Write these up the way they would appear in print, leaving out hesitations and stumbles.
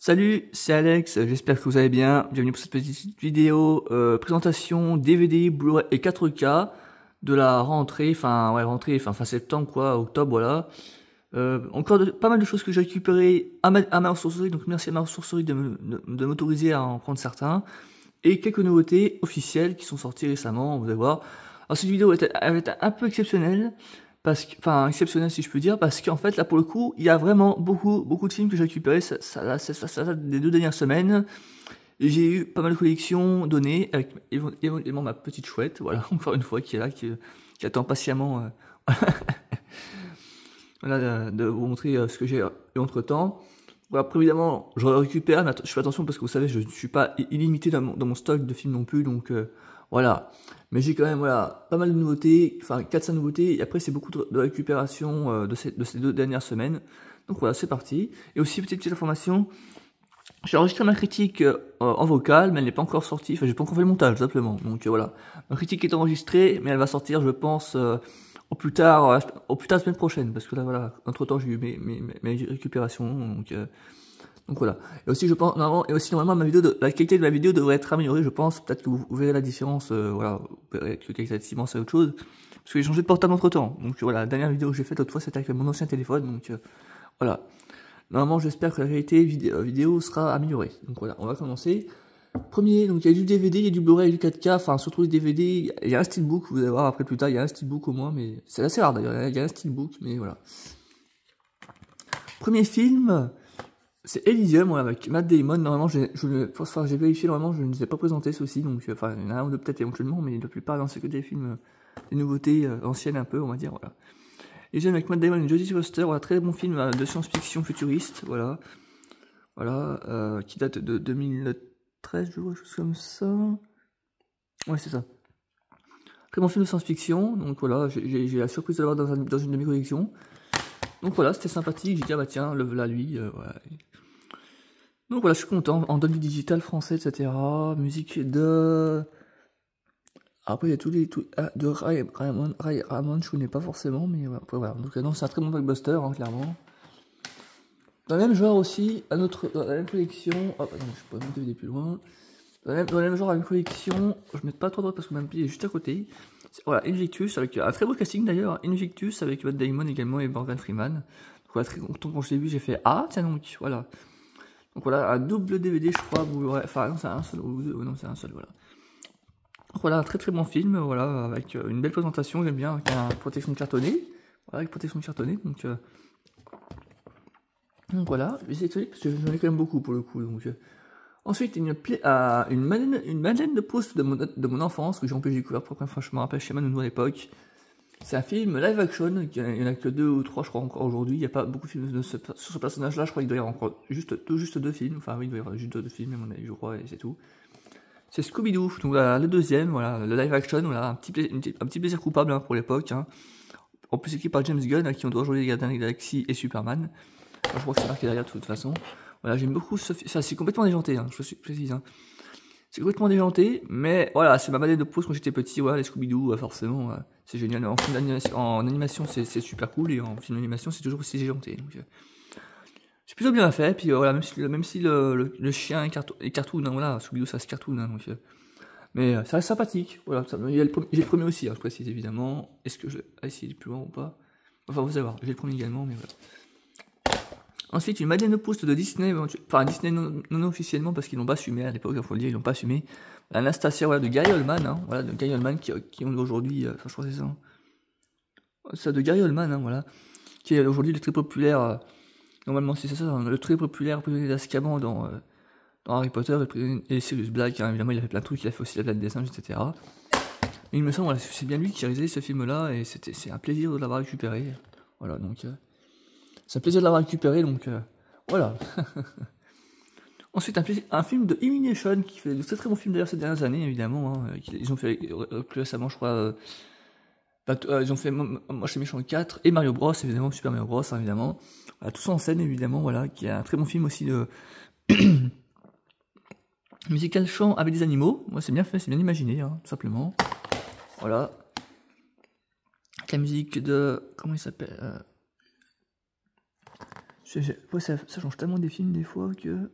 Salut, c'est Alex, j'espère que vous allez bien. Bienvenue pour cette petite vidéo présentation DVD, Blu-ray et 4K de la rentrée, fin septembre quoi, octobre voilà. Encore pas mal de choses que j'ai récupérées à ma ressourcerie, donc merci à ma ressourcerie de m'autoriser à en prendre certains. Et quelques nouveautés officielles qui sont sorties récemment, vous allez voir. Alors cette vidéo elle était un peu exceptionnelle, exceptionnelle si je peux dire, parce qu'en fait là pour le coup, il y a vraiment beaucoup de films que j'ai récupérés, ça date des 2 dernières semaines. J'ai eu pas mal de collections données, avec évidemment ma petite chouette, voilà, encore une fois, qui est là, qui attend patiemment voilà, de vous montrer ce que j'ai eu entre temps. Voilà, après évidemment, je récupère, mais je fais attention parce que vous savez, je ne suis pas illimité dans mon stock de films non plus, donc voilà. Mais j'ai quand même voilà, pas mal de nouveautés, enfin 4-5 nouveautés, et après c'est beaucoup de récupération de ces 2 dernières semaines. Donc voilà, c'est parti. Et aussi, petite information, j'ai enregistré ma critique en vocal, mais elle n'est pas encore sortie, enfin j'ai pas encore fait le montage, tout simplement. Donc voilà, ma critique est enregistrée, mais elle va sortir, je pense, au plus tard la semaine prochaine, parce que là voilà, entre temps j'ai eu mes récupérations, donc voilà. Et aussi je pense normalement la qualité de ma vidéo devrait être améliorée, je pense. Peut-être que vous verrez la différence, voilà, vous verrez que qualitativement c'est autre chose, parce que j'ai changé de portable entre temps. Donc voilà, la dernière vidéo que j'ai faite autrefois c'était avec mon ancien téléphone, donc voilà. Normalement j'espère que la qualité vidéo sera améliorée. Donc voilà, on va commencer. Premier, donc il y a du DVD, il y a du Blu-ray, il y a du 4K, enfin surtout les DVD, il y a un steelbook, vous allez voir après plus tard, il y a un steelbook au moins, mais c'est assez rare d'ailleurs, il y a un steelbook, mais voilà. Premier film, c'est Elysium, voilà, avec Matt Damon. Normalement, j'ai vérifié, normalement, je ne les ai pas présentés ceux-ci, donc enfin, il y en a un ou deux peut-être éventuellement, mais la plupart, non, c'est que des films, des nouveautés anciennes un peu, on va dire, voilà. Elysium avec Matt Damon et Jodie Foster, voilà, très bon film de science-fiction futuriste, voilà, qui date de 2013, je vois, quelque chose comme ça. Ouais, c'est ça. Très bon film de science-fiction, donc voilà, j'ai la surprise de l'avoir dans une de mes collections. Donc voilà, c'était sympathique, j'ai dit, ah bah tiens, le voilà lui, voilà. Donc voilà, je suis content, en Dolby Digital français, etc. Musique de... Après, il y a de Ramon, je connais pas forcément, mais voilà, après, voilà. Donc non, c'est un très bon blockbuster, hein, clairement. Dans le même genre aussi, dans la même collection... Oh, attends, je peux pas monter plus loin. Dans le même genre, la même collection, je ne mets pas trop droit parce que mon pied est juste à côté. Voilà, Invictus, avec un très beau casting d'ailleurs. Invictus avec Matt Damon également et Morgan Freeman. Donc voilà, très content quand je l'ai vu, j'ai fait ah, tiens donc, voilà. Donc voilà, un double DVD, je crois. Enfin, non, c'est un seul, ou deux, non, c'est un seul, voilà. Donc voilà, un très bon film, voilà, avec une belle présentation, j'aime bien, avec une protection cartonnée. Voilà, avec protection cartonnée, donc voilà, c'est étonné parce que j'en ai quand même beaucoup pour le coup, donc... Ensuite, une Madeleine de Proust de mon enfance, que j'ai découvert pour la première fois, je me rappelle chez Manounou à l'époque. C'est un film live action, il n'y en a que 2 ou 3 je crois encore aujourd'hui, il n'y a pas beaucoup de films sur ce personnage-là, je crois qu'il doit y avoir encore juste 2 films, enfin oui, il doit y avoir juste 2 films à mon avis, je crois, et c'est tout. C'est Scooby-Doo, donc voilà, le deuxième, voilà, le live action, voilà, un petit plaisir coupable hein, pour l'époque. Hein. En plus écrit par James Gunn, à qui on doit aujourd'hui les Gardiens de la Galaxie et Superman. Enfin, je crois que c'est marqué derrière de toute façon. Voilà, j'aime beaucoup ce film, c'est complètement déjanté, hein, je suis précise. Hein. C'est complètement déjanté, mais voilà, c'est ma Madeleine de Proust quand j'étais petit, voilà, les Scooby-Doo, forcément, c'est génial. En animation, c'est super cool, et en film d'animation, c'est toujours aussi déjanté. Donc, c'est plutôt bien fait, puis voilà, même si le chien est cartoon, hein, voilà, Scooby-Doo ça se cartoon, hein, donc, mais ça reste sympathique, voilà, j'ai le premier aussi, hein, je précise évidemment. Est-ce que je... Ah, s'il est plus loin ou pas. Enfin, vous allez voir, j'ai le premier également, mais voilà. Ensuite, une Madeleine de Proust de Disney, enfin Disney non officiellement parce qu'ils l'ont pas assumé à l'époque, il faut le dire, ils l'ont pas assumé. Anastasia, voilà, de Gary Oldman, hein, voilà, de Gary Oldman qui ont aujourd'hui, enfin je crois que c'est ça. Ça de Gary Oldman, hein, voilà, qui est aujourd'hui le très populaire, normalement c'est ça, le très populaire prisonnier d'Azkaban dans Harry Potter et Sirius Black, hein, évidemment il a fait plein de trucs, il a fait aussi la planète des singes, etc. Et il me semble, voilà, c'est bien lui qui a réalisé ce film-là et c'est un plaisir de l'avoir récupéré, voilà, donc... c'est un plaisir de l'avoir récupéré, donc voilà. Ensuite, un film de Illumination, qui fait de très bons films d'ailleurs ces dernières années, évidemment. Hein, ils ont fait plus récemment, je crois, ils ont fait Moi chez Méchant 4 et Mario Bros, évidemment, Super Mario Bros, hein, évidemment. Voilà, tout ça en scène, évidemment, voilà, qui est un très bon film aussi de musical chant avec des animaux. Ouais, c'est bien fait, c'est bien imaginé, hein, tout simplement. Voilà. Avec la musique de... Comment il s'appelle ouais, ça change tellement des films des fois que...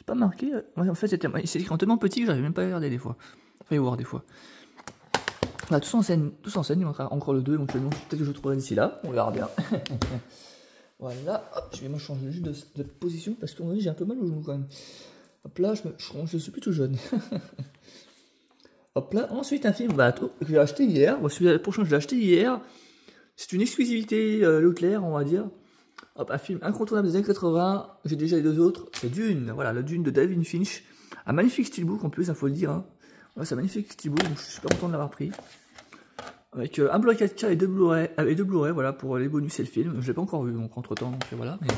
C'est pas marqué. Ouais, en fait, c'est écrit en tellement petit que j'arrive même pas à regarder des fois. Enfin, y voir des fois. Voilà, tous en scène, il manquera encore le 2 éventuellement. Peut-être que je le trouverai d'ici là, on verra bien. Voilà, hop, je vais me changer juste de position parce que j'ai un peu mal au genou quand même. Hop là, je suis plutôt jeune. Hop là, ensuite un film que j'ai acheté hier. Bon, celui-là, le prochain, je l'ai acheté hier. C'est une exclusivité Leclerc, on va dire. Hop, un film incontournable des années 80. J'ai déjà les deux autres. C'est Dune, voilà, le Dune de David Finch. Un magnifique steelbook en plus, il faut le dire. Hein. Ouais, c'est un magnifique steelbook, donc je suis super content de l'avoir pris. Avec un Blu-ray 4K et deux Blu-ray, voilà, pour les bonus et le film. Je l'ai pas encore vu, donc entre temps, donc voilà. Mais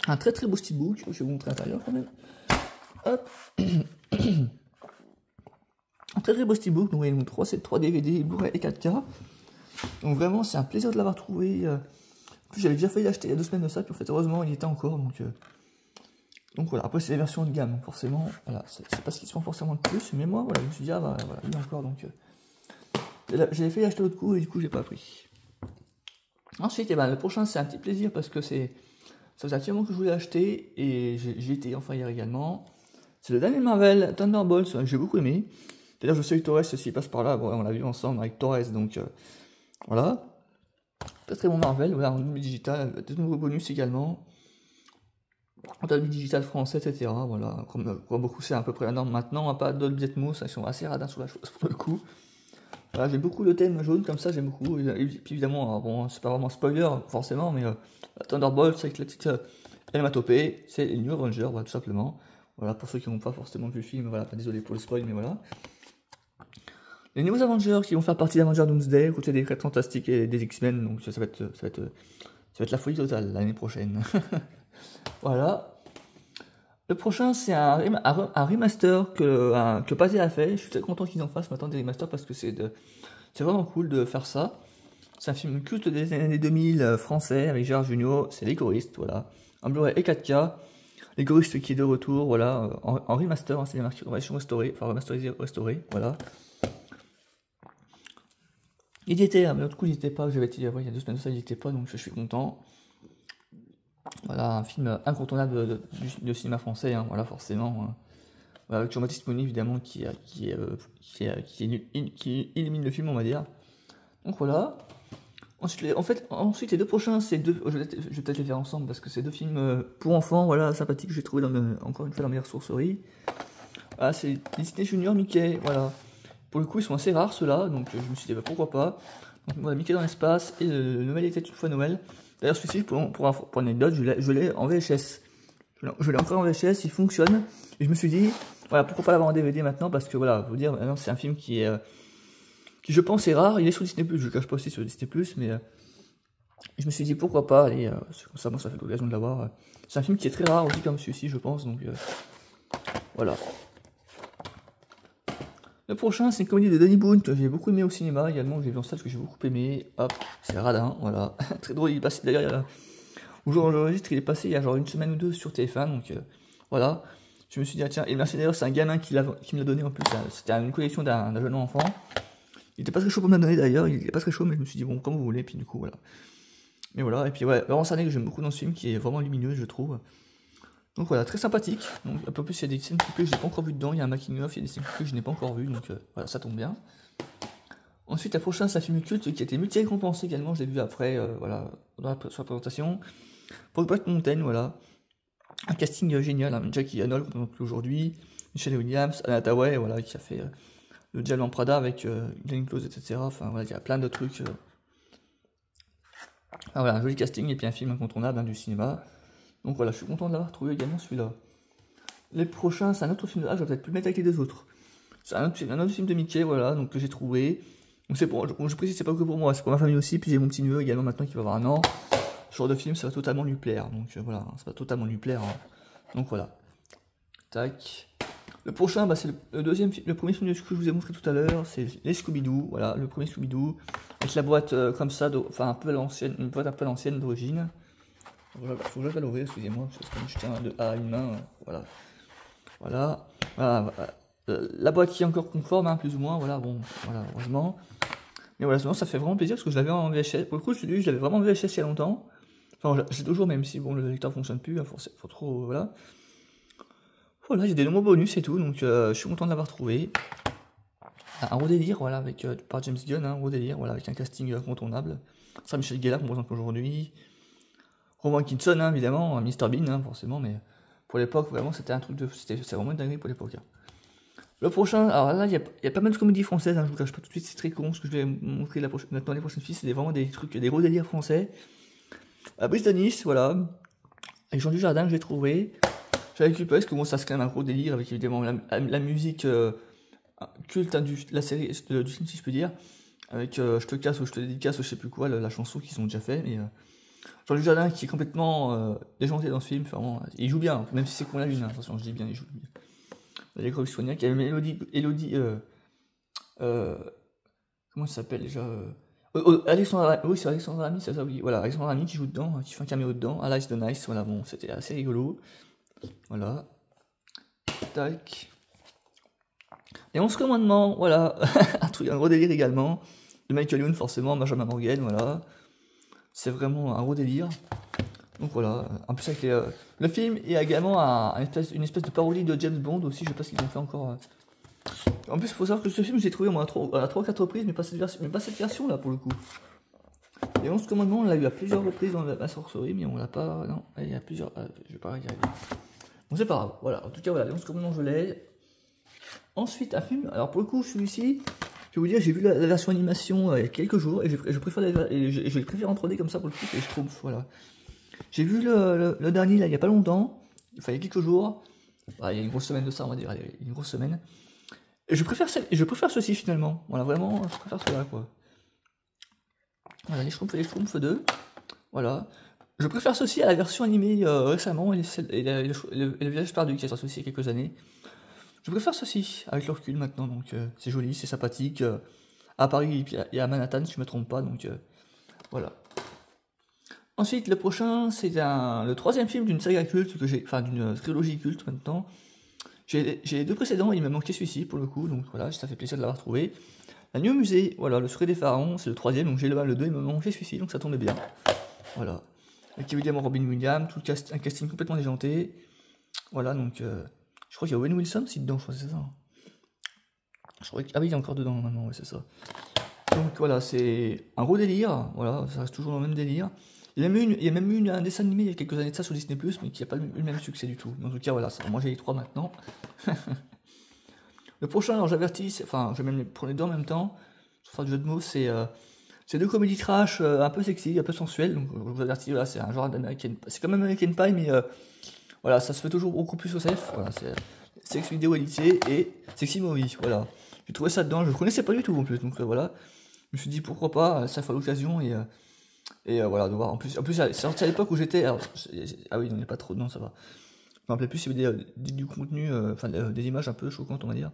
un très très beau steelbook, je vais vous montrer l'intérieur quand même. Hop. Un très très beau steelbook, donc il y a 3 DVD, Blu-ray et 4K. Donc vraiment, c'est un plaisir de l'avoir trouvé. En plus, j'avais déjà failli l'acheter il y a 2 semaines de ça, puis en fait, heureusement, il y était encore. Donc voilà, après, c'est les versions de gamme, forcément. Voilà, c'est pas ce qui se vend forcément le plus, mais moi, voilà, je me suis dit, ah bah voilà, il y a encore, donc. J'avais failli acheter l'autre coup et du coup, j'ai pas pris. Ensuite, le prochain, c'est un petit plaisir parce que ça faisait un petit moment que je voulais acheter et j'ai été enfin hier également. C'est le Daniel Marvel Thunderbolts, j'ai beaucoup aimé. D'ailleurs, je sais que Torres s'il passe par là, bon, on l'a vu ensemble avec Torres, donc voilà. Très très bon Marvel, voilà, en double digital, des nouveaux bonus également. En double digital français, etc. Voilà, comme beaucoup c'est à peu près la norme maintenant, pas Dolby Atmos, ils sont assez radins sur la chose pour le coup. Voilà, j'aime beaucoup le thème jaune comme ça, j'aime beaucoup. Et puis évidemment, bon, c'est pas vraiment spoiler forcément, mais Thunderbolt, c'est avec la petite hématopée, c'est les New Avengers, voilà, tout simplement. Voilà, pour ceux qui n'ont pas forcément vu le film, voilà, pas désolé pour le spoil, mais voilà. Les nouveaux Avengers qui vont faire partie d'Avengers Doomsday, côté des 4 Fantastiques et des X-Men, donc ça va être la folie totale l'année prochaine. Voilà. Le prochain, c'est un remaster que Pathé a fait. Je suis très content qu'ils en fassent maintenant des remasters parce que c'est vraiment cool de faire ça. C'est un film culte des années 2000 français avec Gérard Jugnot. C'est Les Choristes, voilà. En Blu-ray et 4K. Les Choristes qui est de retour, voilà. En remaster, hein, c'est une version restaurée, enfin remasterisée, restaurée, voilà. Il y était, mais l'autre coup, il n'y était pas. J'avais été il y a 2 semaines de ça, il n'y était pas, donc je suis content. Voilà, un film incontournable de cinéma français, hein, voilà, forcément. Voilà, avec Jean-Baptiste Monny, évidemment, qui illumine le film, on va dire. Donc voilà. Ensuite, les 2 prochains, je vais peut-être les faire ensemble parce que c'est 2 films pour enfants, voilà, sympathiques que j'ai trouvé encore une fois dans mes ressourceries. Voilà, c'est Disney Junior Mickey, voilà. Pour le coup, ils sont assez rares ceux-là, donc je me suis dit, bah, pourquoi pas. Donc voilà, Mickey dans l'espace et le Noël était une fois Noël. D'ailleurs, celui-ci, pour anecdote, je l'ai en VHS. Je l'ai encore en VHS, il fonctionne. Et je me suis dit, voilà, pourquoi pas l'avoir en DVD maintenant, parce que voilà, vous dire, maintenant c'est un film qui je pense est rare. Il est sur Disney+, je le cache pas aussi sur Disney+, mais je me suis dit pourquoi pas, allez, comme ça, moi ça fait l'occasion de l'avoir. C'est un film qui est très rare aussi comme celui-ci, je pense, donc voilà. Le prochain, c'est une comédie de Danny Boone que j'ai beaucoup aimé au cinéma également, j'ai vu en salle que j'ai beaucoup aimé. Hop, c'est Radin, voilà. Très drôle, il est passé d'ailleurs, au jour où j'enregistre, il est passé il y a genre 1 semaine ou 2 sur TF1, donc voilà. Je me suis dit, ah, tiens, et merci d'ailleurs, c'est un gamin qui me l'a donné en plus, c'était une collection d'un jeune enfant. Il était pas très chaud pour me la donner d'ailleurs, il était pas très chaud, mais je me suis dit, bon, comme vous voulez, puis du coup, voilà. Mais voilà, et puis ouais, Laurence Arnay que j'aime beaucoup dans ce film, qui est vraiment lumineux, je trouve. Donc voilà, très sympathique. Donc un peu plus, il y a des scènes coupées que j'ai pas encore vu dedans, il y a un making of, il y a des scènes coupées que je n'ai pas encore vu, donc voilà, ça tombe bien. Ensuite, la prochaine, c'est un film culte qui a été multi-récompensé également, je l'ai vu après, voilà, sur la présentation. Pour Brokeback Mountain, voilà. Un casting génial, hein. Jackie Arnold, qu'on présente aujourd'hui, Michelle Williams, Anna Hathaway, voilà, qui a fait le Diable en Prada avec Glenn Close, etc. Enfin voilà, il y a plein de trucs. Ah, voilà, un joli casting et puis un film incontournable, hein, du cinéma. Donc voilà, je suis content de l'avoir trouvé également celui-là. Les prochains, c'est un autre film de... Ah, je vais peut-être plus le mettre avec les 2 autres. C'est un autre film de Mickey, voilà, donc que j'ai trouvé. Donc c'est pour, je précise, c'est pas que pour moi, c'est pour ma famille aussi. Puis j'ai mon petit neveu également maintenant qui va avoir 1 an. Ce genre de film, ça va totalement lui plaire. Donc voilà, ça va totalement lui plaire. Hein. Donc voilà. Tac. Le prochain, bah, c'est le premier film que je vous ai montré tout à l'heure. C'est les Scooby-Doo. Voilà, le premier Scooby-Doo. Avec la boîte comme ça, enfin un peu à l'ancienne, une boîte un peu à l'ancienne d'origine. Faut que je la l'ouvrir, excusez-moi, parce que je tiens à une main. Voilà. Voilà. La boîte qui est encore conforme, hein, plus ou moins. Voilà, bon, voilà, heureusement. Mais voilà, sinon ça fait vraiment plaisir parce que je l'avais en VHS. Pour le coup, je l'avais vraiment en VHS il y a longtemps. Enfin, j'ai toujours, même si bon, le lecteur fonctionne plus, faut trop, voilà. Voilà, j'ai des nombreux bonus et tout, donc je suis content de l'avoir trouvé. Un gros délire, voilà, avec, par James Gunn, un gros délire, voilà, avec un casting incontournable. Ça, Michel Gellar, par exemple, aujourd'hui. Rowan Atkinson, hein, évidemment, Mr Bean, hein, forcément, mais pour l'époque, vraiment, c'était un truc de. C'était vraiment une dinguerie pour l'époque. Hein. Le prochain, alors là, il y a pas mal de comédies françaises, hein, je vous cache pas tout de suite, c'est très con, ce que je vais vous montrer maintenant les prochaines filles, c'est vraiment des trucs, des gros délires français. Brice de Nice, voilà, avec Jean Dujardin que j'ai trouvé. J'avais récupéré parce que bon, ça c'est quand même un gros délire avec évidemment la musique culte hein, de la série du film, si je peux dire, avec Je te casse ou je te dédicace ou je sais plus quoi, la chanson qu'ils ont déjà fait, mais Jean Dujardin qui est complètement déjanté dans ce film, vraiment, il joue bien, même si c'est qu'on la lune, hein, attention, je dis bien, il joue bien. Il y a Grégory Soignac, il y a Elodie comment ça s'appelle déjà Alexandra, oui c'est Alexandra Lamy, c'est ça, oui, voilà, Alexandra Lamy qui joue dedans, qui fait un caméo dedans, Alice the Nice, voilà, bon, c'était assez rigolo, voilà, tac. Les 11 commandements, voilà, un gros délire également, de Michael Youn forcément, Benjamin Morgan, voilà, c'est vraiment un gros délire. Donc voilà, en plus avec le film est également une espèce de parodie de James Bond aussi, je sais pas ce qu'ils ont fait encore. En plus, il faut savoir que ce film, j'ai trouvé à 3 ou 4 reprises, mais pas cette version là pour le coup. Les 11 commandements, on l'a eu à plusieurs reprises dans la sorcerie, mais on l'a pas. Non, il y a plusieurs. Je vais pas regarder. Bon, c'est pas grave, voilà. En tout cas, voilà, les 11 commandements, je l'ai. Ensuite, un film, alors pour le coup, celui-ci, je vais vous dire, j'ai vu la version animation il y a quelques jours, et je préfère en 3D comme ça pour le coup, et je trouve, voilà. J'ai vu le dernier là il y a pas longtemps, enfin il y a quelques jours, il y a une grosse semaine de ça on va dire, il y a une grosse semaine. Et je préfère ceci finalement, voilà vraiment, je préfère cela quoi. Voilà les Schtroumpfs 2, voilà. Je préfère ceci à la version animée récemment et le village perdu qui est sorti aussi il y a quelques années. Je préfère ceci avec le recul maintenant, donc c'est joli, c'est sympathique. À Paris et à Manhattan si je me trompe pas, donc voilà. Ensuite, le prochain, c'est le troisième film d'une saga culte d'une trilogie culte maintenant. J'ai les deux précédents, il m'a manqué celui-ci pour le coup, donc voilà, ça fait plaisir de l'avoir trouvé. La Nuit au musée, voilà, le secret des pharaons, c'est le troisième, donc j'ai le 2, il m'a manqué celui-ci, donc ça tombait bien. Voilà. Avec évidemment Robin Williams, un casting complètement déjanté. Voilà, donc je crois qu'il y a Owen Wilson aussi dedans, je crois que c'est ça. Ah oui, il est encore dedans normalement, ouais, c'est ça. Donc voilà, c'est un gros délire, voilà, ça reste toujours dans le même délire. Il y a même eu un dessin animé il y a quelques années de ça sur Disney+, mais qui n'a pas eu le même succès du tout. Mais en tout cas, voilà, moi j'ai les 3 maintenant. Le prochain, alors j'avertis, enfin, je vais même les prendre les deux en même temps, sans faire du jeu de mots, c'est 2 comédies trash un peu sexy, un peu sensuelles. Donc je vous avertis, voilà, c'est un genre d'American. C'est comme American Pie, mais voilà, ça se fait toujours beaucoup plus au safe. Voilà, c'est Sex Video Elite et Sexy Movie, voilà. J'ai trouvé ça dedans, je ne connaissais pas du tout en plus, donc voilà. Je me suis dit pourquoi pas, ça fait l'occasion et voilà, de voir. En plus c'est sorti à l'époque où j'étais. Ah oui, il n'y a pas trop, non, ça va. Je me rappelais plus s'il y avait du contenu, des images un peu choquantes, on va dire.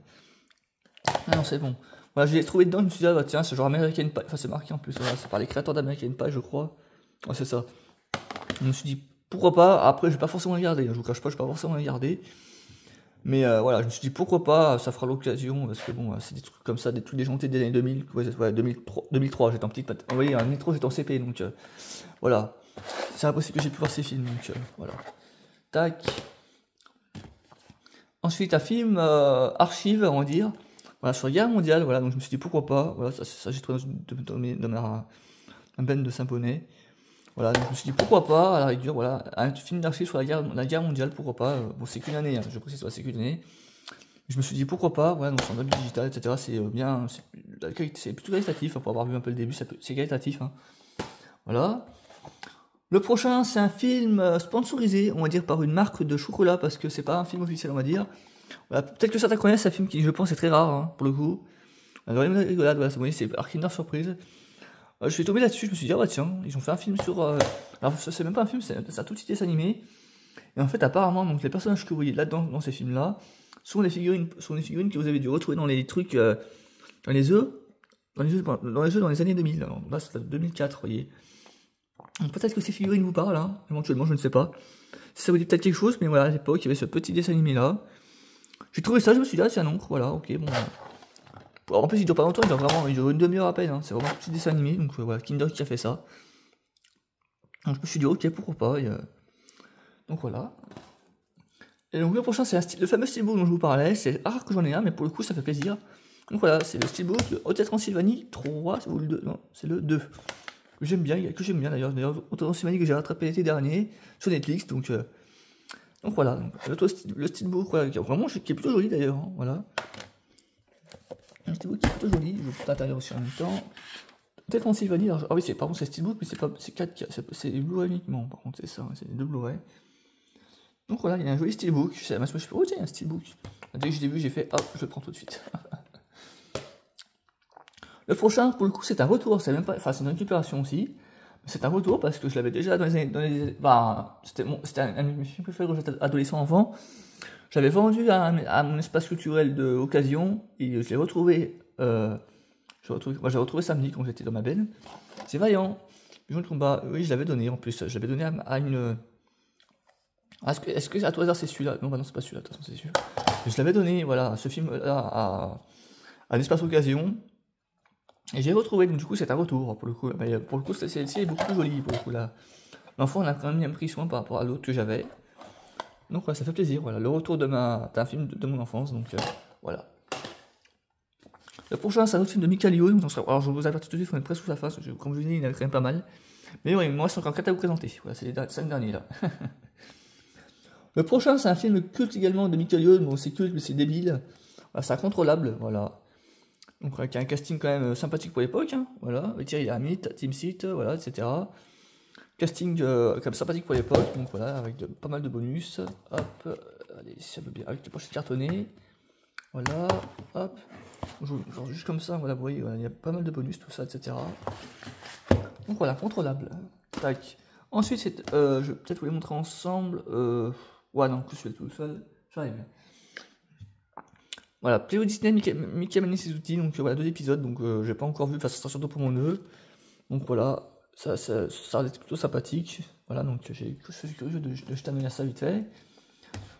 Ah non, c'est bon. Voilà, je l'ai trouvé dedans, je me suis dit, ah bah tiens, c'est genre American Pie. Enfin, c'est marqué en plus, voilà, c'est par les créateurs d'American Pie, je crois. Ouais, c'est ça. Je me suis dit pourquoi pas. Après, je vais pas forcément regarder, je vous cache pas, je vais pas forcément regarder. Mais voilà, je me suis dit pourquoi pas, ça fera l'occasion, parce que bon, c'est des trucs comme ça, des trucs déjantés des années 2000, ouais, 2003 j'étais en petite patte. Vous voyez, en métro, j'étais en CP, donc voilà. C'est impossible que j'ai pu voir ces films, donc voilà. Tac. Ensuite, un film archive, on va dire, voilà, sur la guerre mondiale, voilà, donc je me suis dit pourquoi pas, voilà, ça j'ai trouvé dans ma benne de Saint-Bonnet. Voilà, donc je me suis dit pourquoi pas, à la rigueur, voilà, un film d'archives sur la guerre mondiale, pourquoi pas, bon c'est qu'une année, hein, je précise, c'est qu'une année. Je me suis dit pourquoi pas, voilà, donc c'est en mode digital, etc. C'est bien, c'est plutôt qualitatif, hein, pour avoir vu un peu le début, c'est qualitatif. Hein. Voilà. Le prochain, c'est un film sponsorisé, on va dire, par une marque de chocolat, parce que c'est pas un film officiel, on va dire. Voilà, peut-être que certains connaissent, c'est un film qui, je pense, est très rare, hein, pour le coup. Alors, il y a une rigolade, voilà, c'est Kinder Surprise. Je suis tombé là-dessus, je me suis dit, ah bah tiens, ils ont fait un film sur. Alors, ça, c'est même pas un film, c'est un tout petit dessin animé. Et en fait, apparemment, donc, les personnages que vous voyez là-dedans, dans ces films-là, sont des figurines que vous avez dû retrouver dans les trucs, dans les jeux dans les années 2000. Alors, là, c'est 2004, vous voyez. Donc, peut-être que ces figurines vous parlent, hein, éventuellement, je ne sais pas. Si ça vous dit peut-être quelque chose, mais voilà, à l'époque, il y avait ce petit dessin animé-là. J'ai trouvé ça, je me suis dit, ah, c'est un oncle, voilà, ok, bon. En plus, il dure pas longtemps, il dure une demi-heure à peine, hein. C'est vraiment un petit dessin animé, donc voilà, Kinder qui a fait ça. Donc je me suis dit, ok, pourquoi pas, donc voilà. Et donc le prochain, c'est le fameux steelbook dont je vous parlais. C'est rare que j'en ai un, mais pour le coup, ça fait plaisir. Donc voilà, c'est le steelbook de Hôtel Transylvanie 3, ou le 2, non, c'est le 2. Que j'aime bien, d'ailleurs. D'ailleurs, Hôtel Transylvanie que j'ai rattrapé l'été dernier sur Netflix. Donc voilà, donc, le steelbook, voilà, qui est plutôt joli d'ailleurs. Hein, voilà. Un steelbook qui est plutôt joli, je vous montre l'intérieur aussi en même temps. Hôtel Transylvanie, alors, ah oui, par contre, c'est steelbook, mais c'est 4K, c'est Blu-ray uniquement, par contre, c'est ça, c'est deux Blu-ray. Donc voilà, il y a un joli steelbook. Je sais, je fais, oh tiens, un steelbook. Dès que je l'ai vu, j'ai fait, hop, je le prends tout de suite. Le prochain, pour le coup, c'est un retour. C'est même pas, enfin, c'est une récupération aussi. C'est un retour parce que je l'avais déjà dans les années, c'était un de mes films préférés quand j'étais adolescent-enfant. J'avais vendu à mon espace culturel d'occasion et je l'ai retrouvé. J'ai retrouvé samedi quand j'étais dans ma benne. C'est Vaillant. Pigeon de combat. Oui, je l'avais donné en plus. Je l'avais donné à une. Est-ce que à tout hasard c'est celui-là? Non, bah non, c'est pas celui-là, de toute façon, c'est sûr. Je l'avais donné, voilà, ce film-là à l'espace occasion. Et j'ai retrouvé, donc du coup, c'est un retour pour le coup. Mais pour le coup, celle-ci est beaucoup plus jolie pour le coup là. L'enfant, on a quand même bien pris soin par rapport à l'autre que j'avais. Donc voilà, ça fait plaisir. Voilà, le retour d'un film de mon enfance. Donc voilà. Le prochain, c'est un autre film de Michael Youn. Alors je vous avertis tout de suite, on est presque sous la face. Comme je vous dis, il y en a quand même pas mal. Mais oui, moi, c'est encore 4 à vous présenter. Voilà, c'est les 5 derniers là. Le prochain, c'est un film culte également de Michael Youn. Bon, c'est culte, mais c'est débile. Voilà, c'est incontrôlable. Voilà. Donc, avec un casting quand même sympathique pour l'époque. Hein, voilà. Thierry Lhermitte, Tim Seat, voilà, etc. Casting quand même sympathique pour l'époque. Donc, voilà, avec pas mal de bonus. Hop. Allez, si ça veut bien. Avec les pochettes cartonnées. Voilà. Hop. Genre juste comme ça, voilà, vous voyez, voilà, il y a pas mal de bonus, tout ça, etc. Donc, voilà, contrôlable. Tac. Ensuite, je vais peut-être vous les montrer ensemble. Ouais, non, que je fais tout seul. J'arrive. Voilà, Playboy Disney, Mickey Mani ses outils. Donc voilà, 2 épisodes. Donc j'ai pas encore vu. Enfin, ça sera surtout pour mon neveu. Donc voilà, ça reste plutôt sympathique. Voilà, donc je suis curieux de jeter un œil à ça vite fait.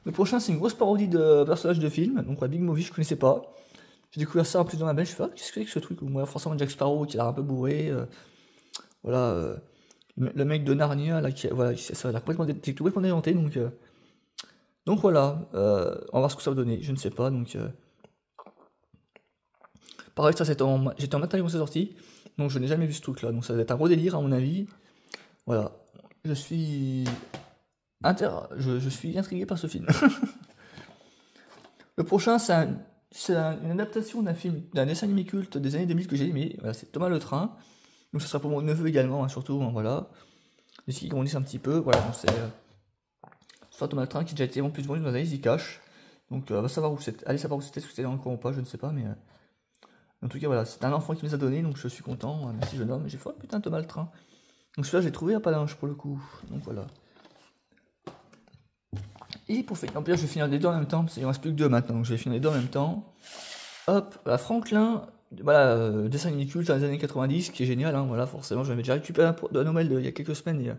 Le prochain, c'est une grosse parodie de personnages de film. Donc Big Movie, je connaissais pas. J'ai découvert ça en plus dans ma belle. Je fais, ah, qu'est-ce que c'est que ce truc? Moi, forcément, Jack Sparrow qui a l'air un peu bourré. Voilà, le mec de Narnia, là, voilà, ça a l'air complètement déjanté. Donc voilà, on va voir ce que ça va donner, je ne sais pas. Donc, pareil, ça j'étais en maternelle quand c'est sorti, donc je n'ai jamais vu ce truc là, donc ça va être un gros délire à mon avis. Voilà, je suis intrigué par ce film. Le prochain, c'est une adaptation d'un dessin animé culte des années 2000 que j'ai aimé. Voilà, c'est Thomas le Train. Donc ça sera pour mon neveu également, hein, surtout. Hein, voilà, les qui grandissent un petit peu. Voilà, donc c'est Thomas le Train qui a déjà été en plus vendu dans un Easy Cash. Donc on va savoir où c'était. Allez savoir où c'était, si c'était dans le coin ou pas, je ne sais pas, mais. En tout cas, voilà, c'est un enfant qui me les a donné, donc je suis content. Merci jeune homme. J'ai fait, oh putain, Thomas le Train. Donc celui-là, j'ai trouvé à Palinge pour le coup. Donc voilà. Et pour finir, en plus, je vais finir les deux en même temps, parce qu'il ne reste plus que 2 maintenant, donc je vais finir les deux en même temps. Hop, voilà, Franklin, voilà, dessin animé culte dans les années 90, qui est génial, hein, voilà, forcément, je l'avais déjà récupéré de Noël il y a quelques semaines, et,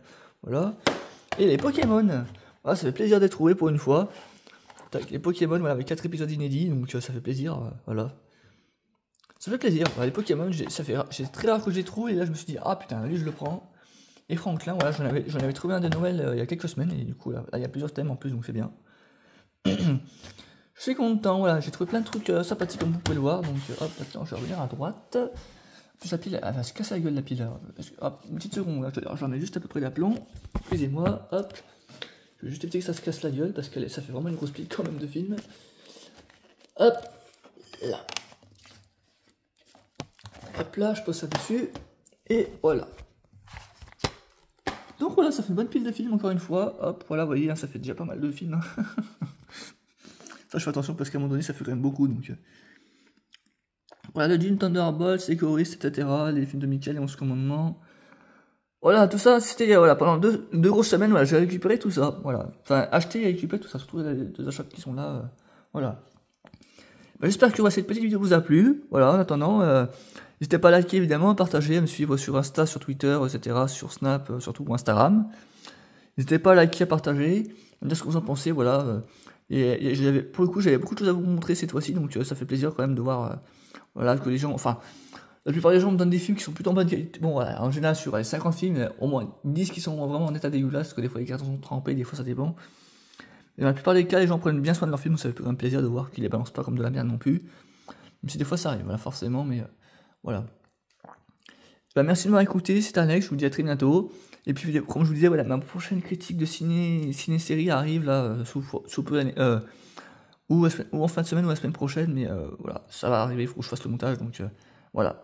voilà. Et les Pokémon, voilà, ça fait plaisir d'être trouvé pour une fois. Tac, les Pokémon, voilà, avec 4 épisodes inédits, donc ça fait plaisir, voilà. Ça fait plaisir, voilà, les Pokémon, c'est très rare que je les trouve, et là je me suis dit, ah putain, lui je le prends. Et Franklin, voilà, j'en avais trouvé un de Noël il y a quelques semaines, et du coup, là, il y a plusieurs thèmes en plus, donc c'est bien. Je suis content, voilà, j'ai trouvé plein de trucs sympathiques comme vous pouvez le voir, donc hop, attends, je vais revenir à droite. En plus la pile, elle va se casser la gueule la pile, hop, une petite seconde, là, j'en mets juste à peu près d'aplomb, excusez-moi, hop. Je vais juste éviter que ça se casse la gueule, parce que ça fait vraiment une grosse pile quand même de film. Hop, là. Hop là, je pose ça dessus, et voilà. Donc voilà, ça fait une bonne pile de films encore une fois. Hop, voilà, vous voyez, hein, ça fait déjà pas mal de films. Hein. Ça, je fais attention parce qu'à un moment donné, ça fait quand même beaucoup. Donc voilà, le Dune, Thunderbolts, Écoriste, etc. Les films de Michael, les 11 commandements. Voilà, tout ça, c'était voilà, pendant deux grosses semaines, voilà, j'ai récupéré tout ça. Voilà, enfin, acheté et récupéré tout ça, surtout les 2 achats qui sont là. Voilà. Bah, j'espère que cette petite vidéo vous a plu. Voilà, en attendant, n'hésitez pas à liker évidemment, à partager, à me suivre sur Insta, sur Twitter, etc., sur Snap, surtout ou Instagram. N'hésitez pas à liker, à partager, à me dire ce que vous en pensez, voilà. Et pour le coup, j'avais beaucoup de choses à vous montrer cette fois-ci, donc ça fait plaisir quand même de voir voilà, que les gens, enfin, la plupart des gens me donnent des films qui sont plutôt en bonne qualité. Bon, voilà, en général, sur les 50 films, au moins 10 qui sont vraiment en état dégueulasse, parce que des fois les cartons sont trempés, des fois ça dépend. Et dans la plupart des cas, les gens prennent bien soin de leur film, ça fait un plaisir de voir qu'ils les balancent pas comme de la merde non plus. Même si des fois ça arrive, voilà, forcément, mais voilà. Bah, merci de m'avoir écouté, c'est Alex, je vous dis à très bientôt. Et puis, comme je vous disais, voilà, ma prochaine critique de ciné-série arrive là, sous peu d'années, ou en fin de semaine ou la semaine prochaine, mais voilà, ça va arriver, il faut que je fasse le montage, donc voilà.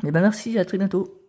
Et ben merci, à très bientôt.